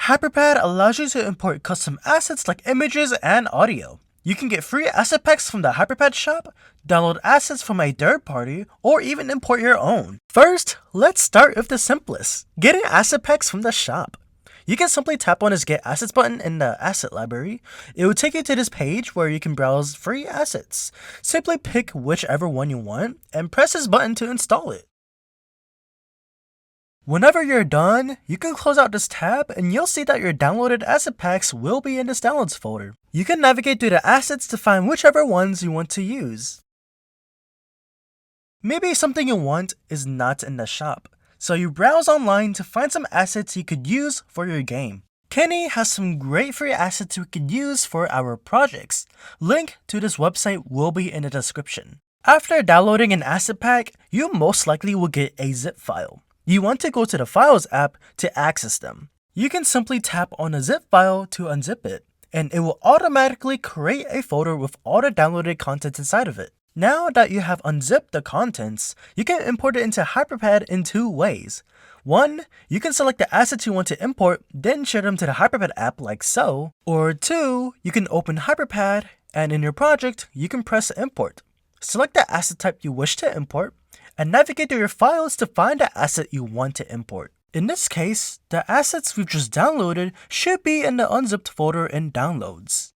HyperPad allows you to import custom assets like images and audio. You can get free asset packs from the HyperPad shop, download assets from a third party, or even import your own. First, let's start with the simplest, getting asset packs from the shop. You can simply tap on this Get Assets button in the asset library. It will take you to this page where you can browse free assets. Simply pick whichever one you want and press this button to install it. Whenever you're done, you can close out this tab and you'll see that your downloaded asset packs will be in this downloads folder. You can navigate through the assets to find whichever ones you want to use. Maybe something you want is not in the shop, so you browse online to find some assets you could use for your game. Kenny has some great free assets we could use for our projects. Link to this website will be in the description. After downloading an asset pack, you most likely will get a zip file. You want to go to the Files app to access them. You can simply tap on a zip file to unzip it, and it will automatically create a folder with all the downloaded contents inside of it. Now that you have unzipped the contents, you can import it into HyperPad in two ways. One, you can select the assets you want to import, then share them to the HyperPad app like so. Or two, you can open HyperPad, and in your project, you can press import. Select the asset type you wish to import, and navigate through your files to find the asset you want to import. In this case, the assets we've just downloaded should be in the unzipped folder in Downloads.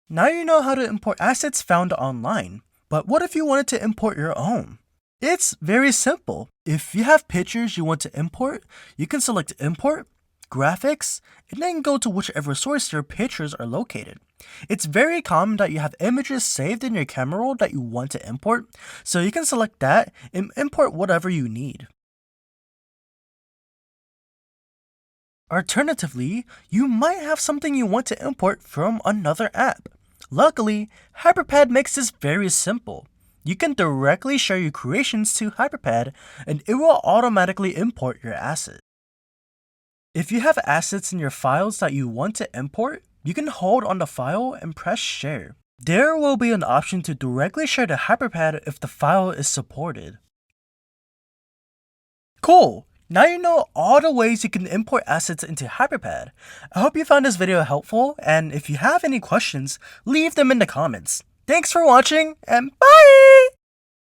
Now you know how to import assets found online, but what if you wanted to import your own? It's very simple. If you have pictures you want to import, you can select Import, Graphics, and then go to whichever source your pictures are located. It's very common that you have images saved in your camera roll that you want to import, so you can select that and import whatever you need. Alternatively, you might have something you want to import from another app. Luckily, HyperPad makes this very simple. You can directly share your creations to HyperPad and it will automatically import your asset. If you have assets in your files that you want to import, you can hold on the file and press share. There will be an option to directly share to HyperPad if the file is supported. Cool! Now you know all the ways you can import assets into HyperPad. I hope you found this video helpful, and if you have any questions, leave them in the comments. Thanks for watching, and bye!